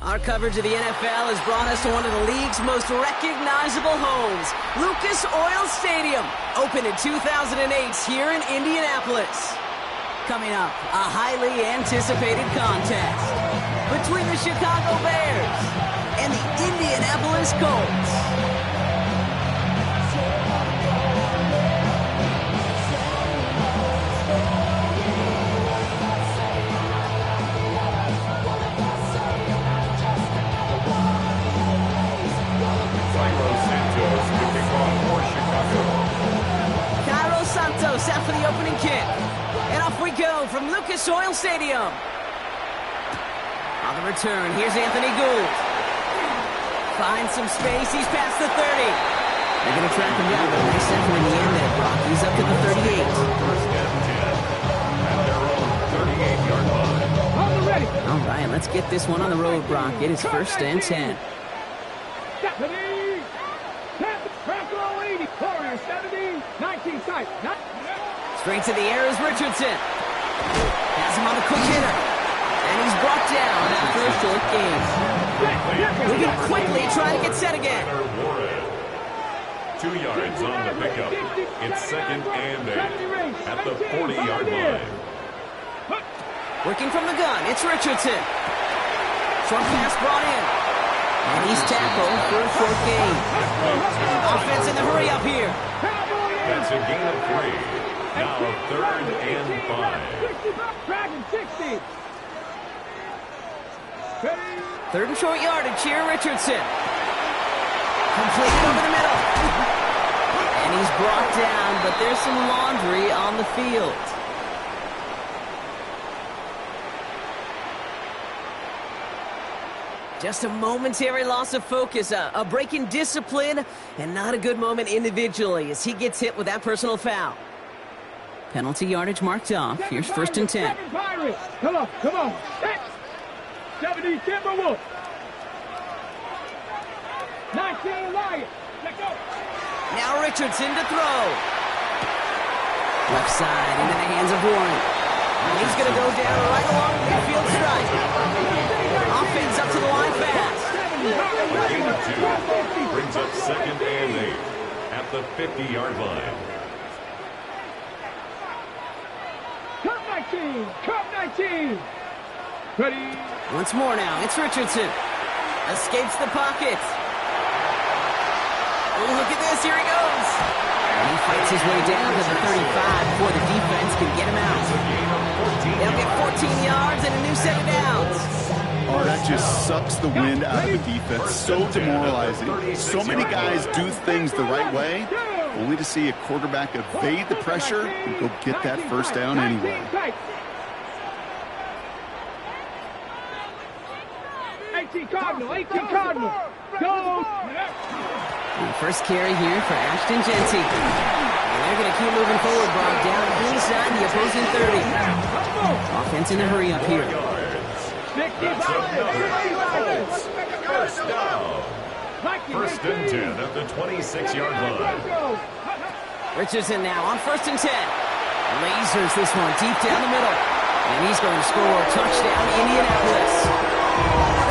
Our coverage of the NFL has brought us to one of the league's most recognizable homes, Lucas Oil Stadium, opened in 2008 here in Indianapolis. Coming up, a highly anticipated contest between the Chicago Bears and the Indianapolis Colts. Set for the opening kick. And off we go from Lucas Oil Stadium. On the return, here's Anthony Gould. Finds some space, he's past the 30. They're going to track him down, but nice effort in the end there, Brock. He's up to the 38. First and 10 at their own 38-yard line. On the ready. All right, let's get this one on the road, Brock. It is first and 10. Stephanie. Track all 80. Corner 70. 19 tight. Straight to the air is Richardson. Has him on the quick hitter. And he's brought down after a short gain. Moving quickly, trying to get set again. 2 yards on the pickup. It's second and 8 at the 40-yard line. Working from the gun, it's Richardson. Short pass brought in. And he's tackled for a short gain. Offense in the hurry up here. That's a gain of 3. Now third and 5. 60. Third and short yardage here, Richardson. Completed over the middle. And he's brought down, but there's some laundry on the field. Just a momentary loss of focus, a break in discipline, and not a good moment individually as he gets hit with that personal foul. Penalty yardage marked off. Here's first and 10. Come on. 70 Timberwolves. 19 Lions. Let's go. Now Richardson to throw. Left side into the hands of Warren. And he's going to go down right along the midfield strike. Offense up to the line fast. Gain of 2 brings up second and 8 at the 50-yard line. Cup 19. Ready. Once more now, it's Richardson. Escapes the pocket. Oh, look at this, here he goes. And he fights his way down to the 35 before the defense can get him out. They'll get 14 yards and a new set of downs. Oh, that just sucks the wind out of the defense. So demoralizing. So many guys do things the right way, only to see a quarterback evade the pressure and go get that first down anyway. 18 Cardinal. Go! And first carry here for Ashton Genty. And they're going to keep moving forward, Bob, down inside the opposing 30. Offense in a hurry up here. First down. First and 10 at the 26-yard line. Richardson now on first and 10. Lasers this one deep down the middle. And he's going to score a touchdown to Indianapolis.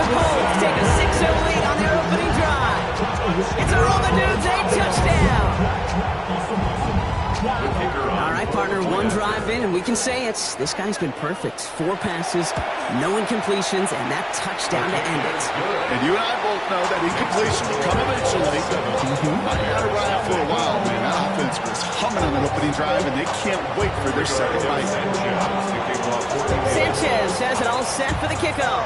The Colts take a 6-0 lead on their opening drive. It's a roll the dudes, a touchdown. All right, partner, one drive in, and we can say it's this guy's been perfect. 4 passes, no incompletions, and that touchdown to end it. And you and I both know that incompletion will come eventually. I got to ride for a while, man. That offense was humming on that opening drive, and they can't wait for their second bite. Sanchez has it all set for the kickoff.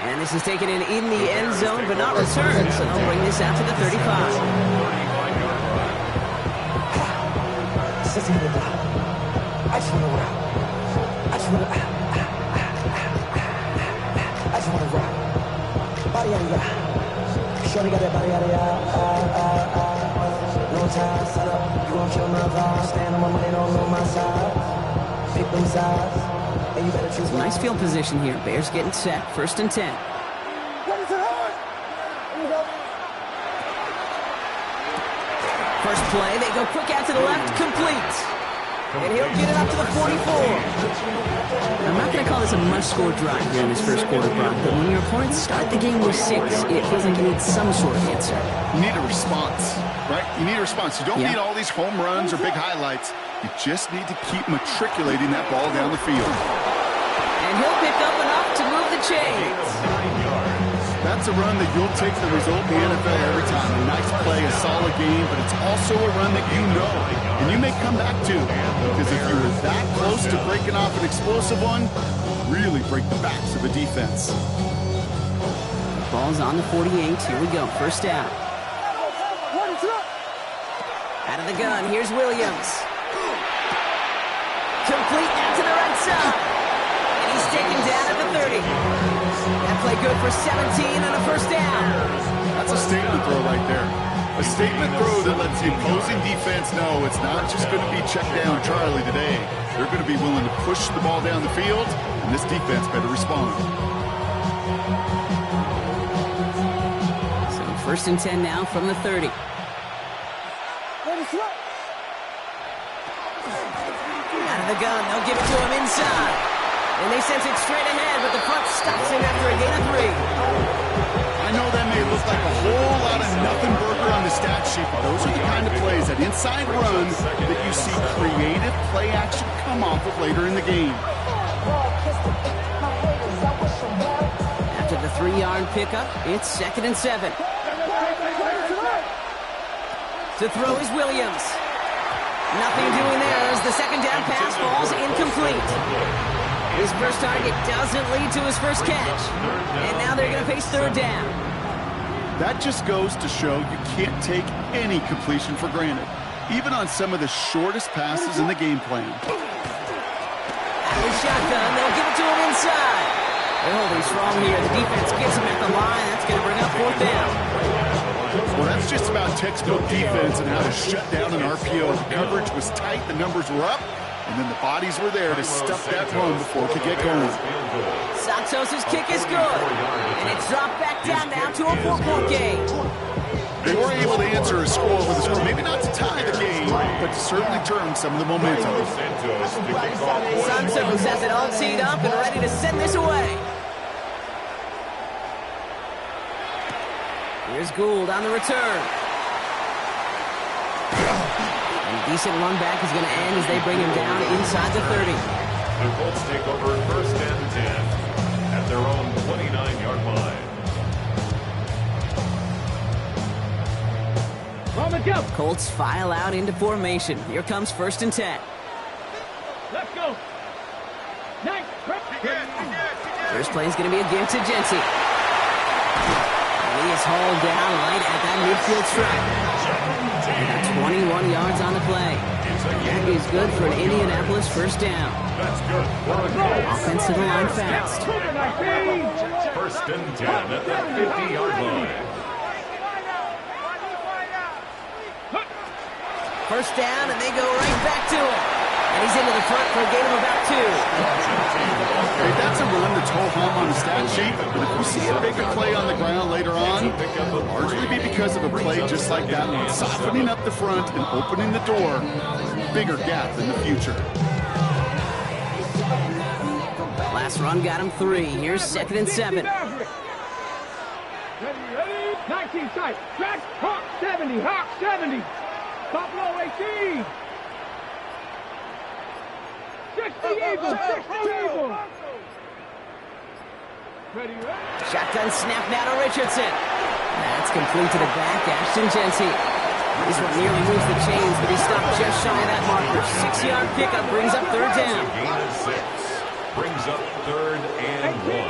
And this is taken in the end zone, but not returned, so they'll bring this out to the 35. Shorty got that body out of no time, set up, you gon' kill my vibe. Stand on my money, don't on my side. Pick them sides, and you better choose. Nice field position here. Bears getting set. First and 10. First play, they go quick out to the left, complete. and he'll get it up to the 44. I'm not going to call this a must-score drive here in this first quarter, Brock, but when your opponents start the game with 6, it feels like you need some sort of answer. You need a response, right? You need a response. You don't need all these home runs or big highlights. You just need to keep matriculating that ball down the field. And he'll pick up enough to move the chains. That's a run that you'll take the result in the NFL every time. A nice play, a solid game, but it's also a run that you know, and you may come back to. Because if you were that close to breaking off an explosive one, really break the backs of the defense. Ball's on the 48. Here we go. First down. Out of the gun. Here's Williams. Complete out to the right side. And he's taken down at the 30. That play good for 17 and a first down. That's a statement throw right there. A statement throw that lets the opposing defense know it's not just going to be check down Charlie today. They're going to be willing to push the ball down the field, and this defense better respond. So first and 10 now from the 30. Out of the gun, they'll give it to him inside. And they send it straight ahead, but the front stops him after a gain of 3. I know that may look like a whole lot of nothing burger on the stat sheet, but those are the kind of plays, that inside run, that you see creative play action come off of later in the game. After the 3-yard pickup, it's 2nd and 7. To throw is Williams. Nothing doing there as the second down pass falls incomplete. His first target doesn't lead to his first catch. And now they're going to face third down. That just goes to show you can't take any completion for granted, even on some of the shortest passes in the game plan. Out of the shotgun, they'll give it to him inside. They're holding strong here. The defense gets him at the line. That's going to bring up fourth down. Well, that's just about textbook defense and how to shut down an RPO. The coverage was tight, the numbers were up, and then the bodies were there to stuff that run before it could get going. Santos' kick is good, and it's dropped back down now to a 4-point game. They were able to answer a score with a score, maybe not to tie the game, but to certainly turn some of the momentum. Santos has it all teed up and ready to send this away. Here's Gould on the return. And decent run back is going to end as they bring him down inside the 30. The Colts take over first and 10 at their own 29-yard line. Colts file out into formation. Here comes first and 10. Let's go. First play is going to be a give to Jency. He is hauled down right at that midfield stripe. They got 21 yards on the play. That is good for an Indianapolis first down. That's good for a goal. Offense to the line fast. First and 10 at the 50-yard line. First down, and they go right back to it. And he's into the front for a gain of about 2. Hey, that's a run that's ho-hum on the stat sheet, but if we see a bigger play on the ground later on, it'll largely be because of a play just like that one, softening up the front and opening the door. Bigger gap in the future. Last run got him 3. Here's 2nd and 7. Ready, 19 tight. Track, Hawk 70, Hawk 70. Buffalo 18. 60 Eagles, 60 Eagles. Ready. Shotgun snap now to Richardson. That's complete to the back, Ashton Jency. This one nearly moves the chains, but he stopped just shy of that marker. 6-yard pickup brings up third down. Gain of 6 brings up third and 1.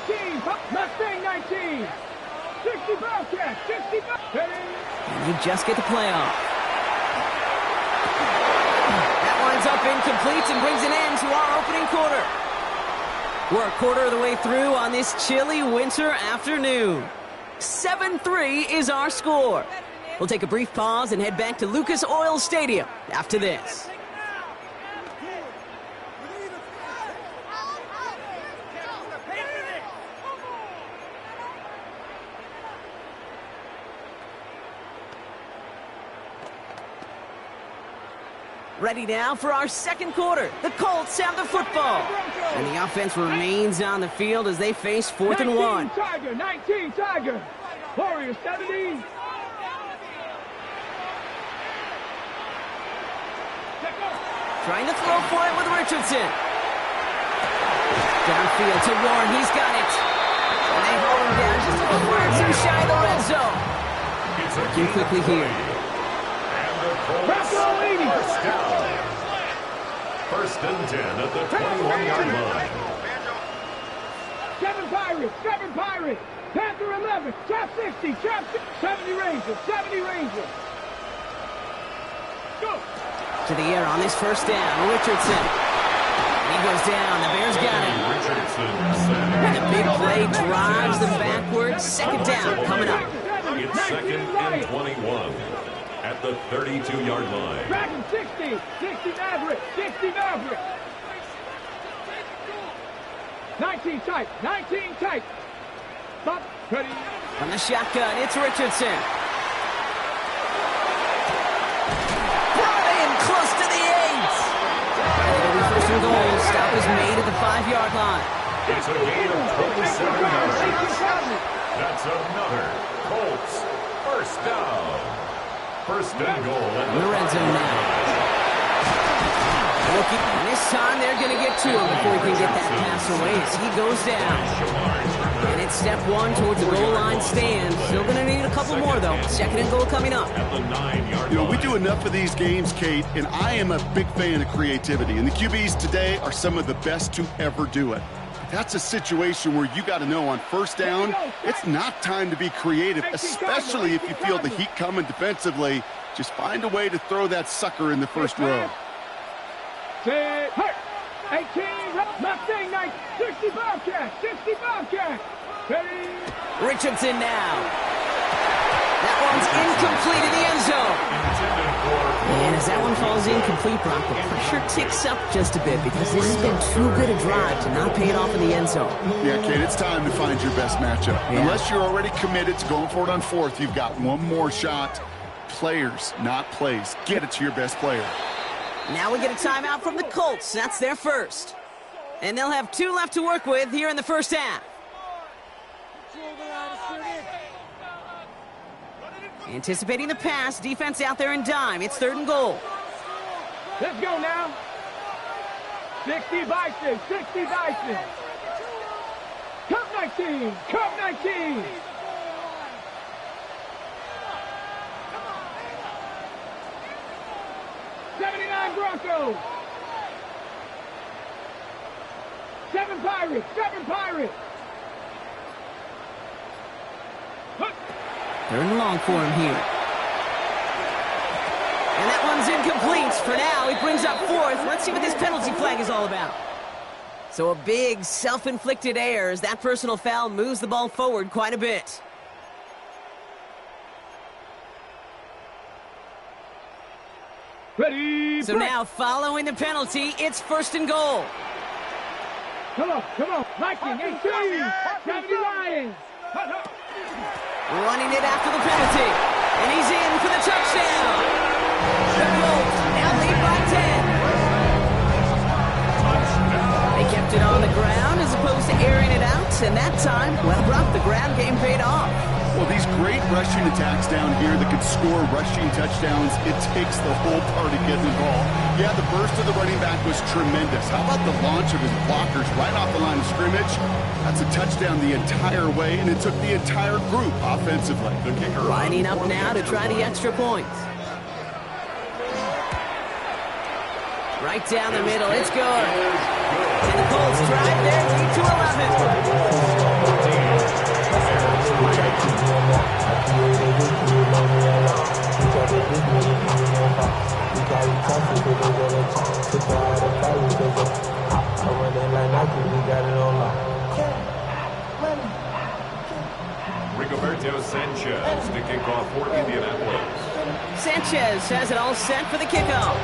18, Mustang 19. 60 Bobcat, 60 Bobcat. And you just get the playoff. That winds up incomplete and brings an end to our opening quarter. We're a quarter of the way through on this chilly winter afternoon. 7-3 is our score. We'll take a brief pause and head back to Lucas Oil Stadium after this. Ready now for our second quarter. The Colts have the football. And the offense remains on the field as they face 4th and 1. 19 Tiger, 19 Tiger. Warriors 70. Trying to throw for it with Richardson. Downfield to Warren. He's got it. And they hold him down just a little or two shy of the red zone. Working quickly here. First down. 1st and 10 at the 21-yard line. 7 Pirates. Panther 11. Trap 60. Trap 70 Rangers. 70 Rangers. Go. To the air on this first down. Richardson. He goes down. The Bears got him. And the big play drives them backwards. 2nd down coming up. It's 2nd and 21 at the 32-yard line. Dragon 60. 60 Maverick. 60 Maverick. 19 tight. 19 tight. Stop. Ready. From the shotgun, it's Richardson. Close to the 8. It'll be 1st and goal. Stop is made at the 5-yard line. It's a gain of 27 yards. That's another Colts 1st down. 1st and goal at In the red zone now. And this time they're going to get to him before he can get that pass away as he goes down. And it's step 1 towards the goal line stand. Still going to need a couple more, though. 2nd and goal coming up. at the 9-yard line. We do enough of these games, Kate, and I am a big fan of creativity. And the QBs today are some of the best to ever do it. That's a situation where you got to know on 1st down, it's not time to be creative, especially if you feel the heat coming defensively. Just find a way to throw that sucker in the 1st row. 18, Mustang 9, 60 Bobcat, 60 Bobcat. Ready. Richardson now. That one's incomplete in the end zone. And as that one falls incomplete, Brock, the pressure ticks up just a bit because this has been too good a drive to not pay it off in the end zone. Yeah, Kate, it's time to find your best matchup. Yeah. Unless you're already committed to going for it on 4th, you've got one more shot. Players, not plays. Get it to your best player. Now we get a timeout from the Colts. That's their first. And they'll have 2 left to work with here in the 1st half. Anticipating the pass, defense out there in dime. It's 3rd and goal. Let's go now. 60 Bison, 60 Bison. Cup 19, Cup 19. Broncos. 7 Pirates, 7 Pirates. 3rd and long for him here. And that one's incomplete. For now, he brings up 4th. Let's see what this penalty flag is all about. So a big self-inflicted error as that personal foul moves the ball forward quite a bit. Ready. So now, following the penalty, it's 1st and goal. Come on, come on. Viking, 18, 70 Lions. Running it after the penalty. And he's in for the touchdown. The Colts now lead by 10. They kept it on the ground as opposed to airing it out. And that time, well, Brock, the ground game paid off. Well, these great rushing attacks down here that could score rushing touchdowns, it takes the whole party getting involved. Yeah, the burst of the running back was tremendous. How about the launch of his blockers right off the line of scrimmage? That's a touchdown the entire way, and it took the entire group offensively. The kicker lining up now to try the extra points. Right down the middle, it's good. And the Colts drive their lead to 11. Rigoberto Sanchez to kick off for Indianapolis. Sanchez has it all set for the kickoff.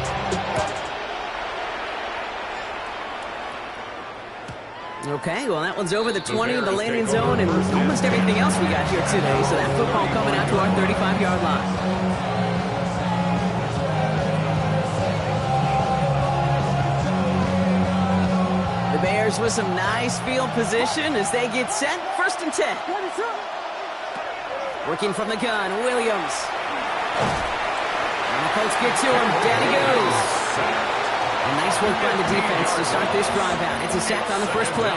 Okay, well, that one's over the 20 in the landing zone and almost everything else we got here today. So that football coming out to our 35-yard line. Bears with some nice field position as they get set. 1st and 10. Working from the gun, Williams. And the Colts get to him. Down he goes. And nice work by the defense to start this drive out. It's a sack on the first play.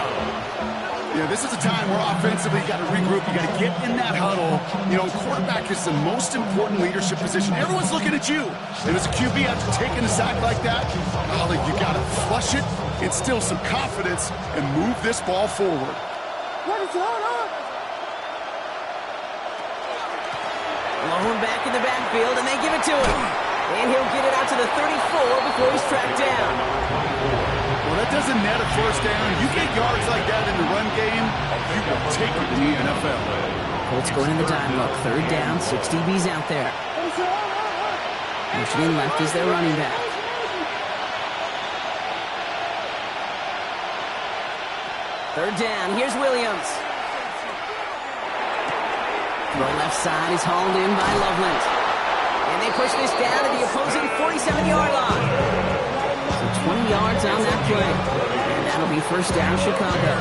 Yeah, this is a time where offensively you got to regroup. You got to get in that huddle. You know, quarterback is the most important leadership position. Everyone's looking at you. And as a QB, after taking a sack like that, you got to flush it, instill some confidence, and move this ball forward. Lone back in the backfield, and they give it to him. And he'll get it out to the 34 before he's tracked down. Well, that doesn't net a first down. You get yards like that in the run game, you will take it in the NFL. Colts going in the dime look. 3rd down, 6 DBs out there. Motioning left is their running back. Third down, here's Williams. Throw left side is hauled in by Loveland. And they push this down to the opposing 47-yard line. So 20 yards on that play. And that'll be 1st down, Chicago.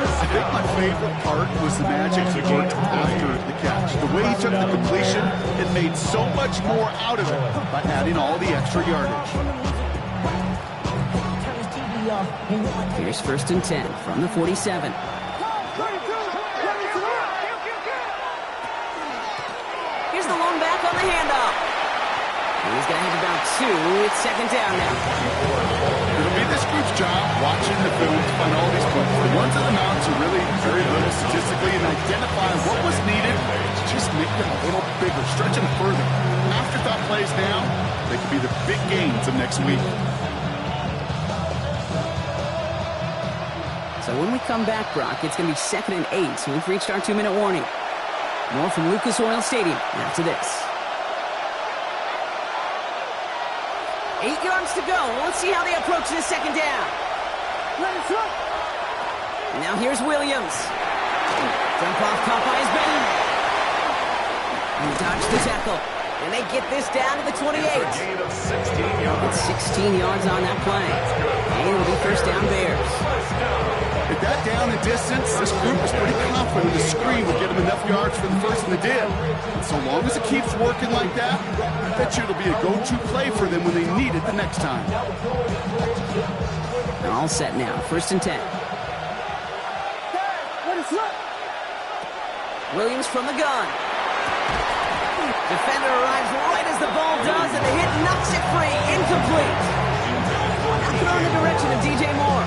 I think my favorite part was the magic he worked after the catch. The way he took the completion, it made so much more out of it by adding all the extra yardage. Here's 1st and 10 from the 47. Here's the lone back on the handoff. He's going to have about 2. It's 2nd down now. It'll be this group's job watching the film to find all these points. The ones that amount to really very little statistically and identify what was needed to just make them a little bigger, stretch them further. Afterthought plays now, they could be the big gains of next week. So when we come back, Brock, it's going to be 2nd and 8. So we've reached our 2-minute warning. More from Lucas Oil Stadium after this. 8 yards to go. Let's see how they approach this 2nd down. Now here's Williams. Dump off caught by his back. And dodge the tackle. And they get this down to the 28. It's 16 yards on that play. And it'll be 1st down Bears. At that down and distance, this group is pretty confident the screen will get them enough yards for the first and they did. And so long as it keeps working like that, I bet you it'll be a go-to play for them when they need it the next time. They're all set now. 1st and 10. Williams from the gun. Defender arrives right as the ball does, and the hit knocks it free. Incomplete. Now throw in the direction of DJ Moore.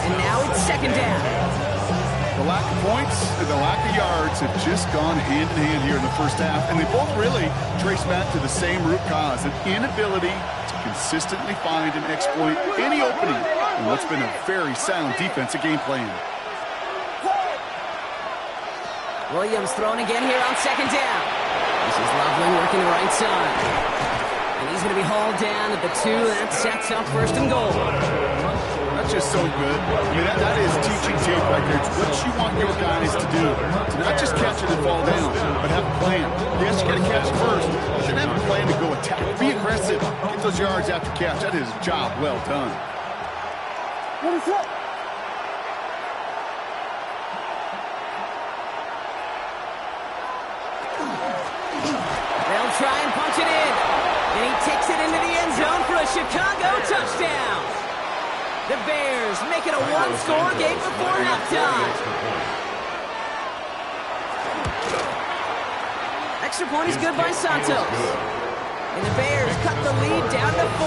And now it's 2nd down. The lack of points and the lack of yards have just gone hand in hand here in the first half, and they both really trace back to the same root cause, an inability to consistently find and exploit any opening in what's been a very sound defensive game plan. Williams thrown again here on 2nd down. This is Loveland working the right side. And he's going to be hauled down at the 2. That sets up 1st and goal. That's just so good. I mean, that is teaching tape right there. It's what you want your guys to do. To not just catch it and fall down, but have a plan. Yes, you got to catch it first, but then have a plan to go attack. Be aggressive. Get those yards after catch. That is a job well done. What is up? They'll try and punch it in. And he takes it into the end zone for a Chicago touchdown. The Bears make it a 1-score game before halftime. Extra point is good by Santos. And the Bears cut the lead down to 4.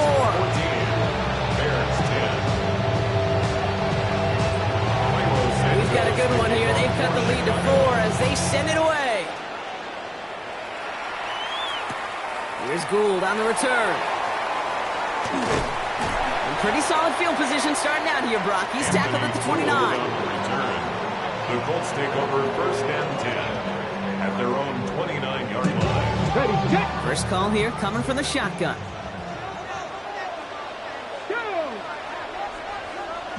We've got a good one here. They've cut the lead to 4 as they send it away. Here's Gould on the return. Pretty solid field position starting out here, Brock. He's tackled at the 29. The Colts take over 1st and 10 at their own 29-yard line. Ready, set. First call here coming from the shotgun. Go.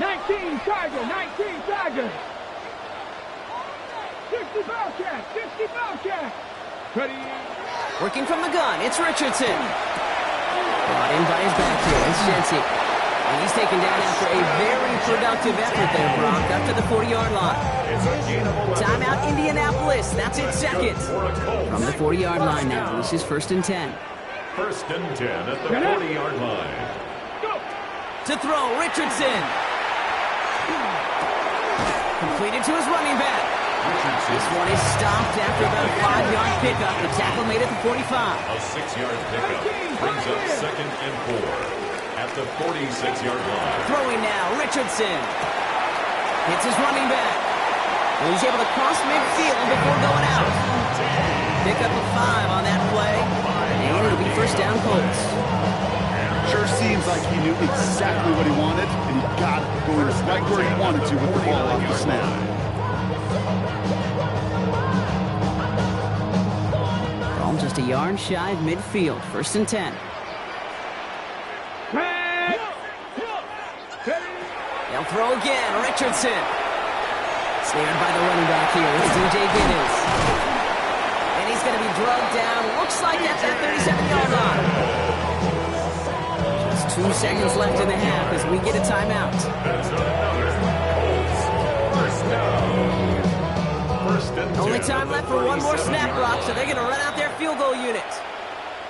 19 Tiger, 19 Tiger. 60 Bobcat, 60 Bobcat. Ready. Working from the gun, it's Richardson. Brought in by his back here, it's Jency. And he's taken down after a very productive effort there, Brock, up to the 40-yard line. Timeout, Indianapolis. That's its second. From the 40-yard line now, this is 1st and 10. 1st and 10 at the 40-yard line. To throw, Richardson. Completed to his running back. This one is stopped after about a 5-yard pickup. The tackle made at the 45. A 6-yard pickup brings up 2nd and 4 at the 46-yard line. Throwing now, Richardson. Hits his running back. And he's able to cross midfield before going out. Pick up a 5 on that play. And it'll be 1st down Colts. Sure seems like he knew exactly what he wanted, and he got it going right where he wanted to with the ball off the snap. Ball just a yard shy of midfield. 1st and 10. They'll throw again. Richardson. Snared by the running back here. It's DJ Giddens. And he's going to be drugged down. Looks like that's that 37-yard line. 2 seconds left in the half as we get a timeout. Only time left for one more snap block, so they're going to run out their field goal unit.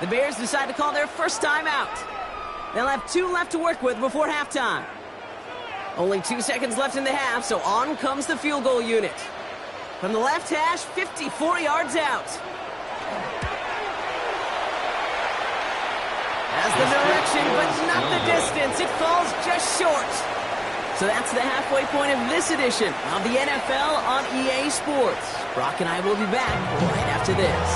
The Bears decide to call their first timeout. They'll have 2 left to work with before halftime. Only 2 seconds left in the half, so on comes the field goal unit. From the left hash, 54 yards out. Has the direction, but not the distance. It falls just short. So that's the halfway point of this edition of the NFL on EA Sports. Brock and I will be back right after this.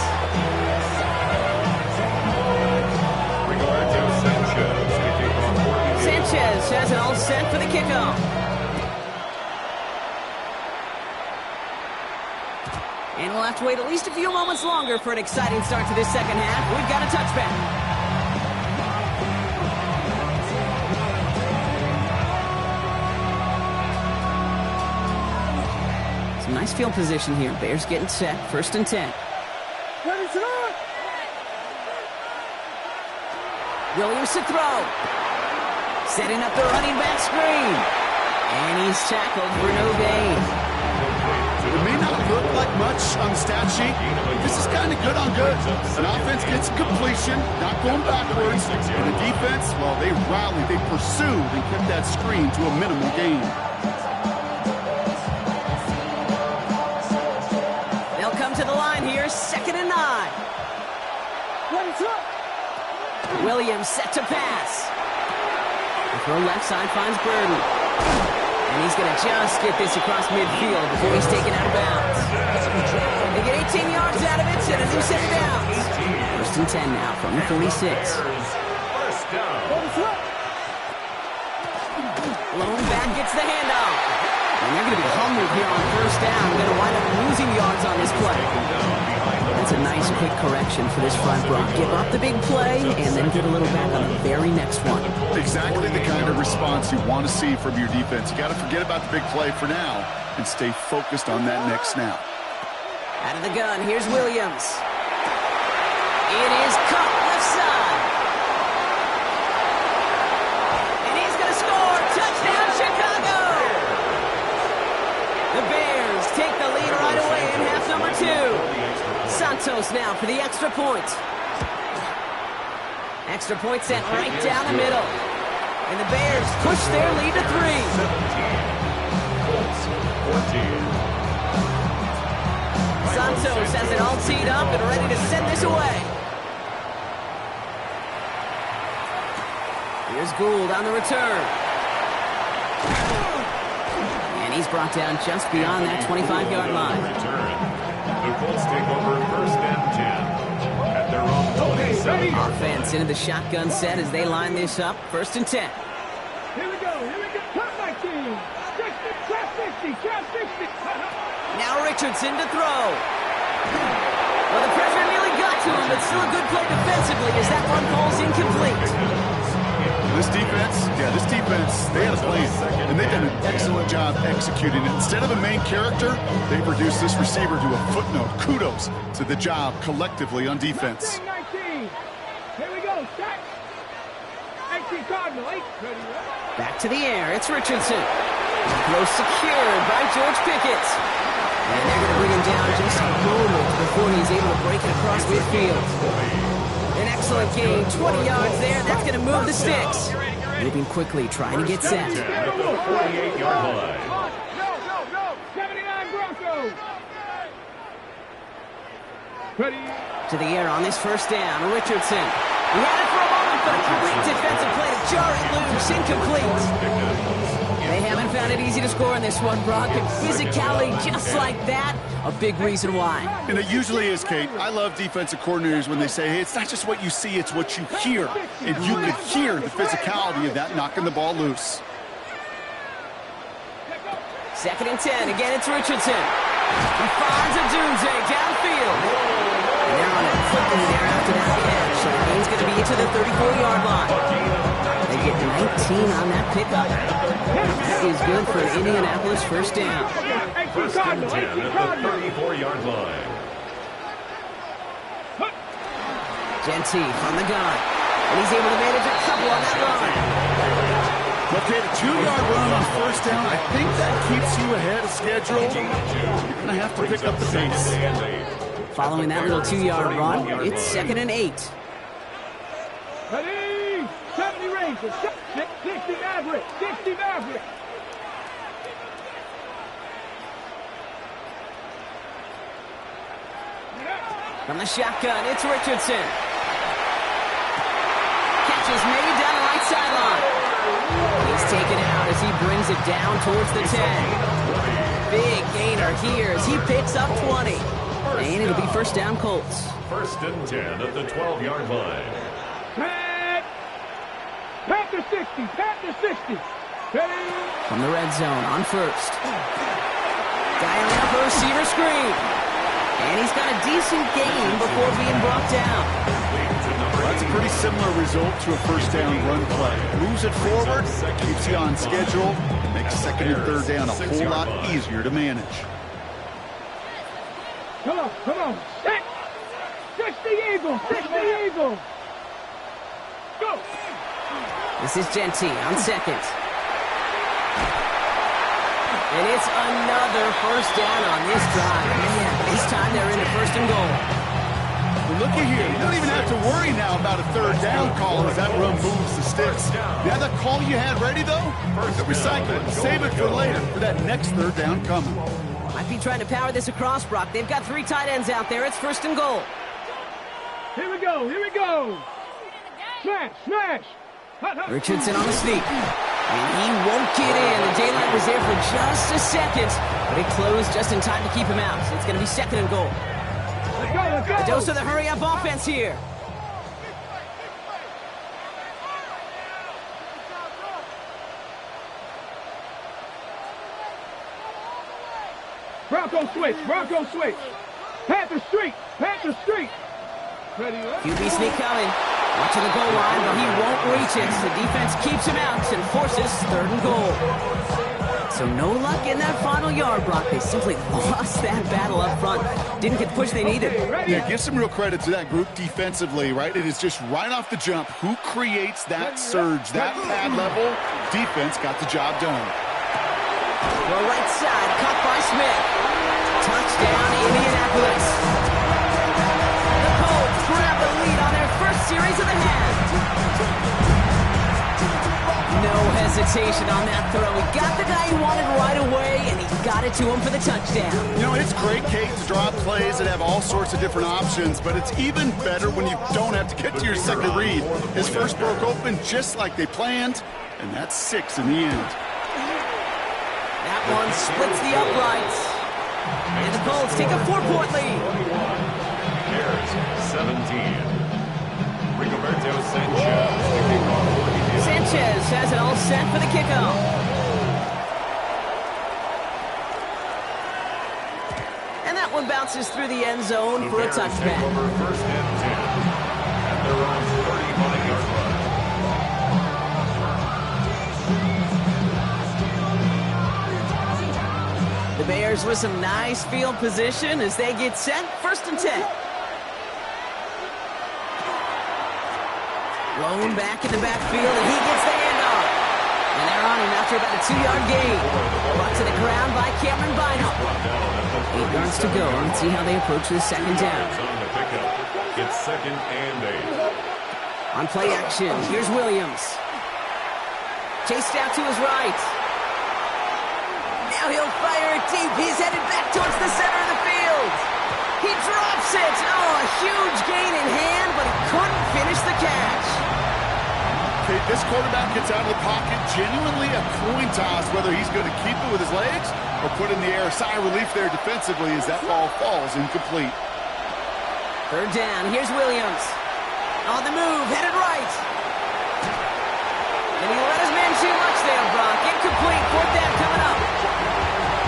Sanchez has it all set for the kickoff. And we'll have to wait at least a few moments longer for an exciting start to this second half. We've got a touchback. Some nice field position here. Bears getting set. 1st and 10. Williams to throw. Setting up the running back screen. And he's tackled for no gain. It may not look like much on the stat sheet, but this is kind of good on good. An offense gets completion, not going backwards. And the defense, well, they rallied, they pursued, and kept that screen to a minimal gain. They'll come to the line here, 2nd and 9. Williams set to pass. The throw left side finds Burden. And he's going to just get this across midfield before he's taken out of bounds. They get 18 yards out of it, and a new set of downs. 1st and 10 now from the 46. Lone back gets the handoff. And they're going to be humbled here on 1st down. They're going to wind up losing yards on this play. That's a nice quick correction for this front, Brock. Give up the big play and then get a little back on the very next one. Exactly the kind of response you want to see from your defense. You got to forget about the big play for now and stay focused on that next snap. Out of the gun, here's Williams. It is caught left side. And he's going to score. Touchdown, Chicago! The Bears take the lead right away in half number 2. Santos now for the extra point. Extra point sent right down the middle. And the Bears push their lead to 3. 17. Santos has it all teed up and ready to send this away. Here's Gould on the return. And he's brought down just beyond that 25-yard line. The Colts take over 1st and 10 at their own 27. Offense into the shotgun set as they line this up. 1st and 10. Here we go. Top 19. 60. Now Richardson to throw. Well, the pressure nearly got to him, but still a good play defensively as that one falls incomplete. This defense, they had a plan, and they've done an excellent job executing it. Instead of a main character, they've reduced this receiver to a footnote. Kudos to the job collectively on defense. 19. Here we go. Stack. 18. Cardinal, 8. Ready, Back to the air. It's Richardson. Throw secured by George Pickett. And they're going to bring him down just a moment before he's able to break it across midfield. An excellent gain. 20 yards there. That's going to move the sticks. Moving quickly, trying to get set. 48-yard line. No. 79 Broncos. Ready. To the air on this first down. Richardson. He had it for a moment, but a complete defensive play to jar it loose. Incomplete. They haven't found it easy to score in this one, Brock. And physicality just like that, a big reason why. And it usually is, Kate. I love defensive coordinators when they say, hey, it's not just what you see, it's what you hear. And you could hear the physicality of that knocking the ball loose. 2nd and 10. Again, it's Richardson. He finds a Dunze downfield. And they're on a quickly there after that catch. So the game's going to be into the 34-yard line. They get 19 on that pickup. That is good for an Indianapolis first down. First and 10 at the 34-yard line. Genty from the gun. And he's able to manage a couple on that run. But Kate, a 2-yard run on first down, I think that keeps you ahead of schedule. You're going to have to pick up the pace. Following that little 2-yard run, it's 2nd and 8. Ready. 70 Rangers. 60 Maverick. 60 Maverick. From the shotgun, it's Richardson. Catch is made down the right sideline. He's taken out as he brings it down towards the 10. Big gainer here as he picks up 20. And it'll be first down Colts. First and 10 at the 12-yard line. Pat to 60. Pat to 60. Ready. From the red zone on first. Dialing up a receiver screen. And he's got a decent gain before being brought down. That's a pretty similar result to a first down run play. Moves it forward, keeps you on schedule, makes 2nd and 3rd down a whole lot easier to manage. Come on. 60 Eagles. 60 Eagles. Go. This is Genty on 2nd. And it's another first down on this drive. Man, this time they're in the 1st and goal. Well, look at here. You don't even have to worry now about a 3rd down call as that run moves the sticks. You have that call you had ready, though? Recycle it. Save it for later for that next 3rd down coming. Might be trying to power this across, Brock. They've got 3 tight ends out there. It's 1st and goal. Here we go. Smash. Richardson on the sneak. And he won't get in. The daylight was there for just a second, but it closed just in time to keep him out. So it's going to be 2nd and goal. Let's go. A dose of the hurry-up offense here. Bronco switch. Panther street. Ready. QB sneak coming. Watching the goal line, but he won't reach it. The defense keeps him out and forces 3rd and goal. So no luck in that final yard, Brock. They simply lost that battle up front. Didn't get the push they needed. Yeah, give some real credit to that group defensively, right? It is just right off the jump. Who creates that surge, that pad level? Defense got the job done. The right side, caught by Smith. Touchdown, Indianapolis. The Colts grab the lead on their first series of the half. No hesitation on that throw. He got the guy he wanted right away, and he got it to him for the touchdown. You know, it's great, Kate, to draw plays that have all sorts of different options, but it's even better when you don't have to get to your second read. His first broke open just like they planned, and that's 6 in the end. That one splits the uprights. And the Colts take a 4-point lead. Bears 17. Rigoberto Sanchez to kick off for Indiana. Sanchez has it all set for the kickoff. And that one bounces through the end zone for a touchback. Over 1st and 10 at their own 35-yard line. The Bears with some nice field position as they get set. 1st and 10. Blown back in the backfield, and he gets the handoff. And they're on him after about a 2-yard gain. Brought to the ground by Cameron Bynum. 8 yards to go. Let's see how they approach this second down. It's 2nd and 8. On play action, here's Williams. Chased out to his right. Now he'll fire it deep. He's headed back towards the center of the field. He drops it. Oh, a huge gain in hand, but he couldn't finish the catch. Okay, this quarterback gets out of the pocket, genuinely a coin toss whether he's going to keep it with his legs or put in the air. A sigh of relief there defensively as that ball falls incomplete. 3rd down, here's Williams. On the move, headed right. And he let his man too much there, Brock. Incomplete, 4th down coming up.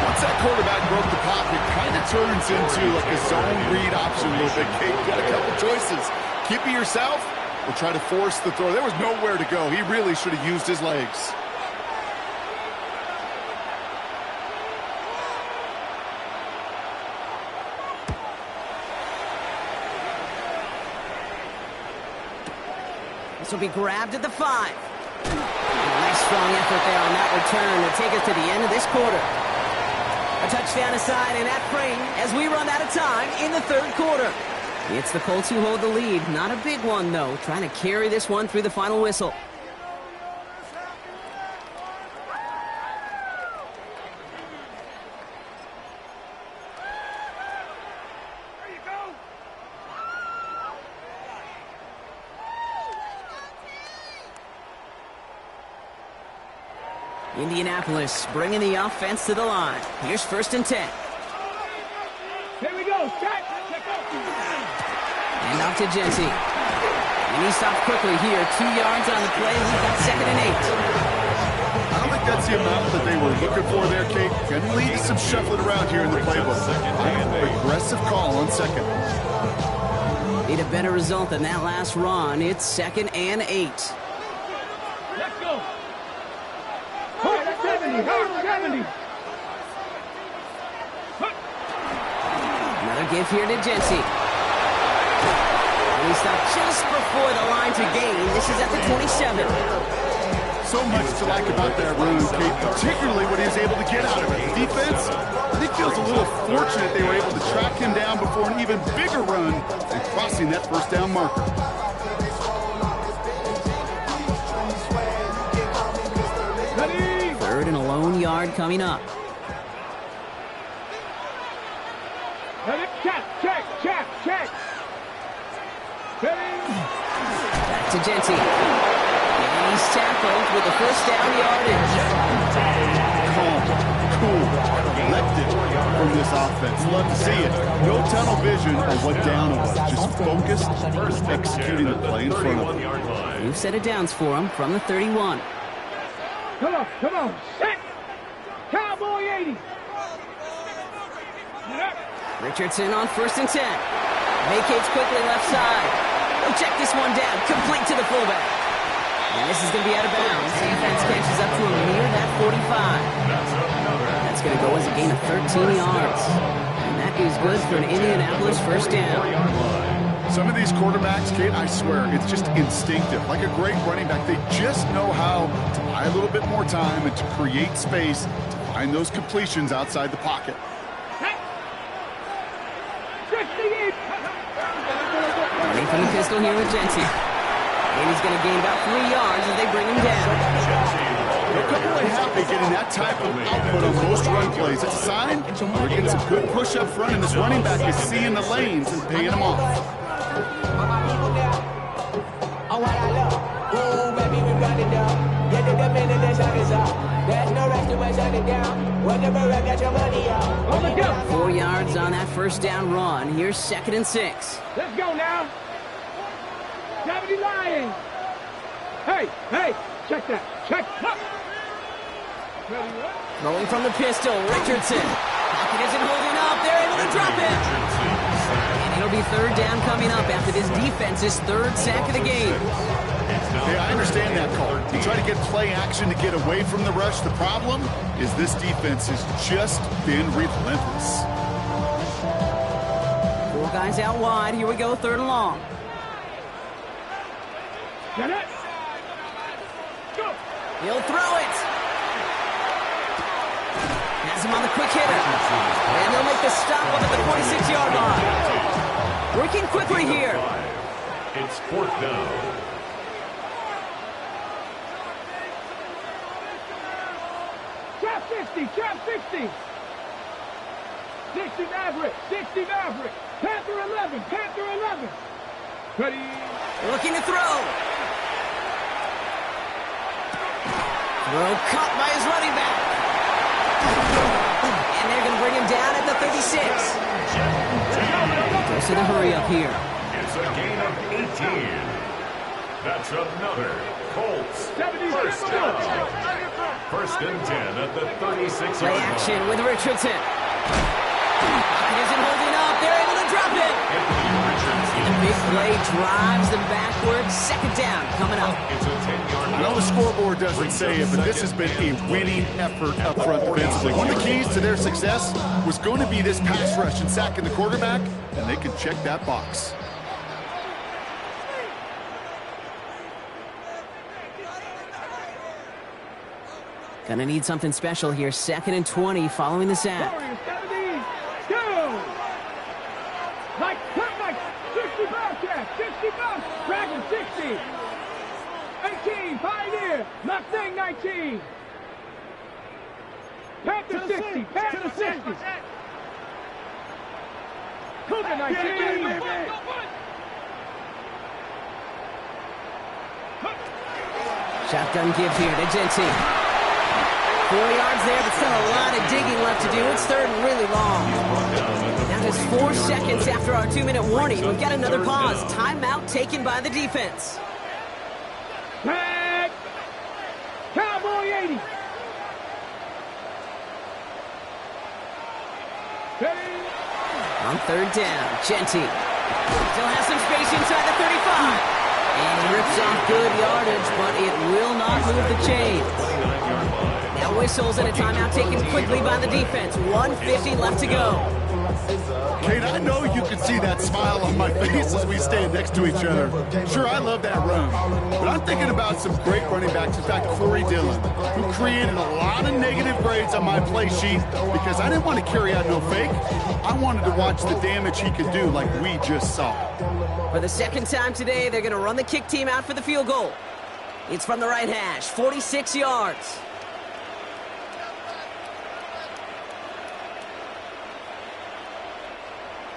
Once that quarterback broke the pocket, kind of turns into like a zone read option a little bit. Kate, got a couple choices. Keep it yourself or try to force the throw. There was nowhere to go. He really should have used his legs. This will be grabbed at the 5. Nice strong effort there on that return to take us to the end of this quarter. A touchdown aside in that frame as we run out of time in the 3rd quarter. It's the Colts who hold the lead. Not a big one, though. Trying to carry this one through the final whistle. Indianapolis bringing the offense to the line. Here's 1st and 10. Here we go. Check. And off to Jency. And he stops quickly here. 2 yards on the play. We've got 2nd and 8. I don't think that's the amount that they were looking for there, Kate. Going to lead to some shuffling around here in the playbook. Aggressive call on 2nd. Need a better result than that last run. It's 2nd and 8. Let's go. 70. 70. Another give here to Jency. And he stopped just before the line to gain. This is at the 27. So much to like about that run, Kate, particularly what he was able to get out of it. The defense, I think, feels a little fortunate they were able to track him down before an even bigger run and crossing that 1st down marker. Ready. 3rd and a lone yard coming up. Ready. Check. Ready. Back to Jency. And he's tackled with the 1st down yardage. Calm, cool, collected from this offense. Love to see it. No tunnel vision of what down it was. Just focused, executing the play in front of him. New set of downs for him from the 31. Come on. Set. Cowboy 80. Richardson on 1st and 10. Vacates quickly left side. He'll check this one down. Complete to the fullback. And this is going to be out of bounds. Defense catches up to him near that 45. That's going to go as a gain of 13 yards. And that is good for an Indianapolis 1st down. Some of these quarterbacks, Kate, I swear, it's just instinctive. Like a great running back, they just know how to buy a little bit more time and to create space to find those completions outside the pocket. Running from the pistol here with Jency. And he's going to gain about 3 yards as they bring him down. They're completely happy getting that type of output on most run plays. It's a sign we're getting some good push up front, and this running back is seeing the lanes and paying them off. Oh, what I love. Ooh, baby, we run it down. Get to the minute, then shut this up. There's no rest to shut it down. Whenever I get your money out. On the go. 4 yards on that 1st down run. Here's 2nd and 6. Let's go now. 70 lying. Hey, check that. Check. Ready, what? Rolling from the pistol, Richardson. Pocket isn't holding up. They're able to drop it. And it'll be 3rd down coming up after this defense's 3rd sack of the game. Hey, I understand that call. You try to get play action to get away from the rush. The problem is this defense has just been relentless. 4 guys out wide. Here we go, 3rd and long. Get it. Go. He'll throw it. Has him on the quick hitter. And they'll make the stop up at the 46-yard line. Working quickly here. It's 4th down. Trap 60, trap 60. 60 Maverick, 60 Maverick. Panther 11, Panther 11. Ready. Looking to throw. Throw caught by his running back. And they're going to bring him down at the 36. Goes to the hurry up here. It's a gain of 18. That's another Colts first down. 1st and 10 at the 36-yard Play line. action with Richardson. Pocket isn't holding up. They're able to drop it. And the big play drives them backwards. 2nd down coming up. It's a 10-yard I know the scoreboard doesn't say it, but this has been a winning effort up front defensively. One of the keys to their success was going to be this pass rush and sacking the quarterback, and they can check that box. Gonna need something special here. 2nd and 20 following the sack. Warriors 70, go. Like 60 Bobcat, 60 Bob. Dragon 60. 18, Pioneer. Mustang 19. Panther 60, Panther 60. Cougar 19. Shotgun give here to Genty. 4 yards there, but still a lot of digging left to do. It's 3rd and really long. Now just 4 seconds after our 2-minute warning. We've got another pause. Timeout taken by the defense. Tag. Cowboy 80. Ready. On 3rd down, Genty. Still has some space inside the 35. And he rips off good yardage, but it will not move the chains. Now whistles and a timeout taken quickly by the defense. 1:50 left to go. Kate, I know you can see that smile on my face as we stand next to each other. Sure, I love that run, but I'm thinking about some great running backs. In fact, Corey Dillon, who created a lot of negative grades on my play sheet because I didn't want to carry out no fake. I wanted to watch the damage he could do like we just saw. For the 2nd time today, they're going to run the kick team out for the field goal. It's from the right hash, 46 yards.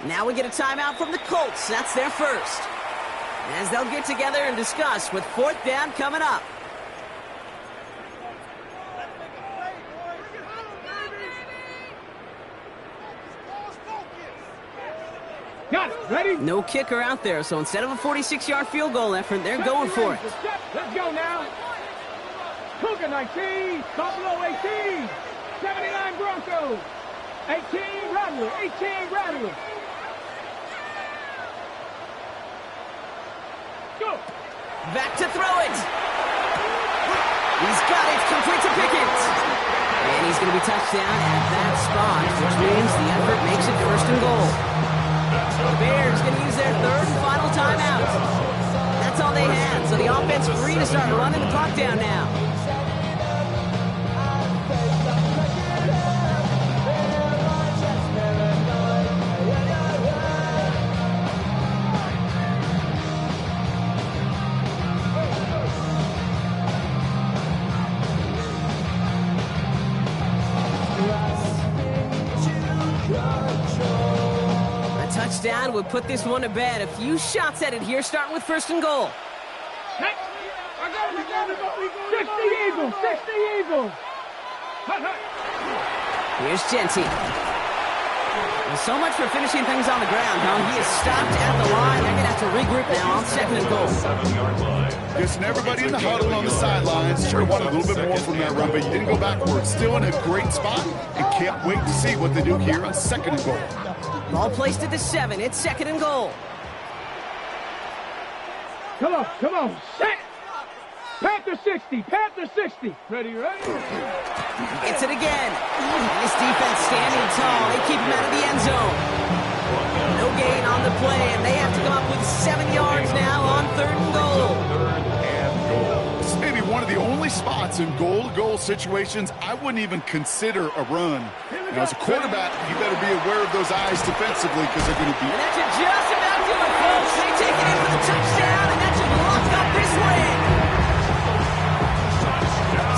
Now we get a timeout from the Colts. That's their first. As they'll get together and discuss with 4th down coming up. Got it. Ready? No kicker out there, so instead of a 46-yard field goal effort, they're going for it. Let's go now. Cougar 19, Buffalo 18, 79 Broncos, 18 Rattler, 18 Rattler. Go. Back to throw it. He's got it, complete to Pickens. And he's going to be touched down at that spot, which means the effort makes it 1st and goal. The Bears going to use their 3rd and final timeout. That's all they had, so the offense free to start running the clock down now. Touchdown would put this one to bed. A few shots at it here, starting with 1st and goal. 60 Eagles, 60 Eagles. Here's Genty. Well, so much for finishing things on the ground, huh? He is stopped at the line. They're going to have to regroup now on 2nd and goal. Listen, everybody in the huddle on the sidelines sure wanted a little bit more from that run, but you didn't go backwards. Still in a great spot, and can't wait to see what they do here on 2nd and goal. Ball placed at the 7. It's 2nd and goal. Come on, set. Panther 60, Panther 60. Ready? Gets it again. This defense standing tall. They keep him out of the end zone. No gain on the play, and they have to come up with 7 yards now on 3rd and goal. scary spots. In goal-to-goal situations, I wouldn't even consider a run. Now, as a quarterback, you better be aware of those eyes defensively because they're going to be... And that should just about do it, folks. They take it in for the touchdown, and that should lock up this win.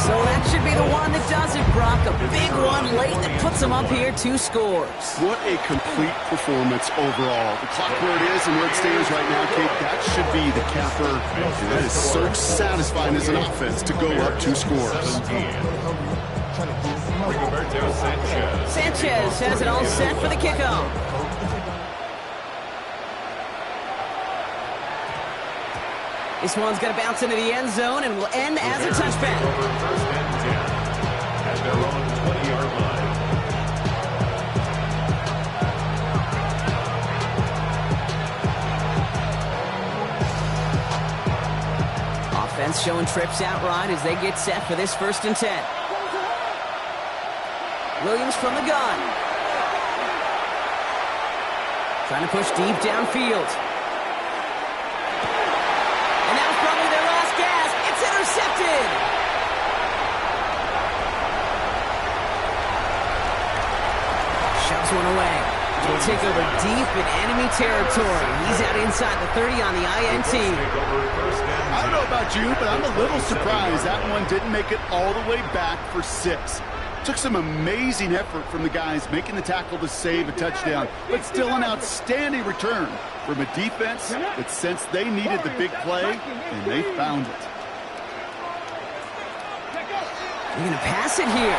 So that should be the one that does it, Brock. A big one late that puts them up here 2 scores. What a complete performance overall. The clock where it is and where it stands right now, Kate, that should be the capper. And that is so satisfying as an offense to go up 2 scores. Sanchez has it all set for the kickoff. This one's going to bounce into the end zone and will end as a touchback. First and 10 at their own 20-yard line. Offense showing trips out right as they get set for this 1st and 10. Williams from the gun. Trying to push deep downfield. And that was probably their last gasp. It's intercepted. Shoves one away. He'll take over deep in enemy territory. He's out inside the 30 on the INT. I don't know about you, but I'm a little surprised that one didn't make it all the way back for 6. Took some amazing effort from the guys making the tackle to save a touchdown, but still an outstanding return from a defense that sensed they needed the big play, and they found it. They're going to pass it here.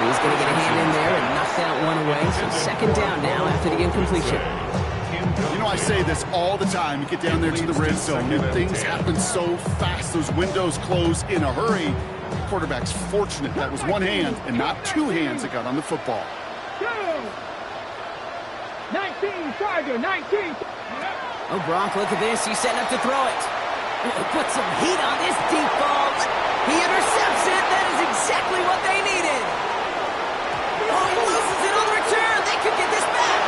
He's going to get a hand in there and knock that one away. So 2nd down now after the incompletion. You know, I say this all the time. You get down there to the red zone, and things happen so fast. Those windows close in a hurry. The quarterback's fortunate that was one hand and not 2 hands that got on the football. 19, Tiger, 19. Oh, Brock, look at this. He's setting up to throw it. Put some heat on this deep ball. He intercepts it. That is exactly what they needed. Oh, he loses it on the return. They could get this back.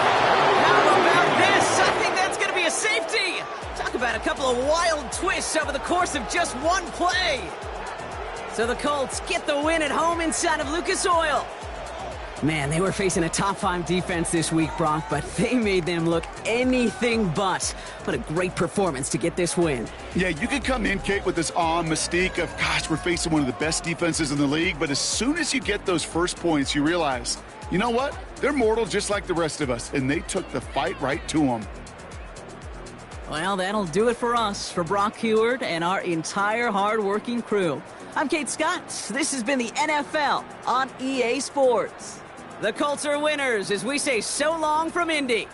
How about this? I think that's going to be a safety. Talk about a couple of wild twists over the course of just one play. So the Colts get the win at home inside of Lucas Oil. Man, they were facing a top-5 defense this week, Brock, but they made them look anything but. What a great performance to get this win. Yeah, you could come in, Kate, with this awe and mystique of, gosh, we're facing one of the best defenses in the league, but as soon as you get those first points, you realize, you know what? They're mortal just like the rest of us, and they took the fight right to them. Well, that'll do it for us, for Brock Heward and our entire hard-working crew. I'm Kate Scott. This has been the NFL on EA Sports. The Colts are winners as we say so long from Indy.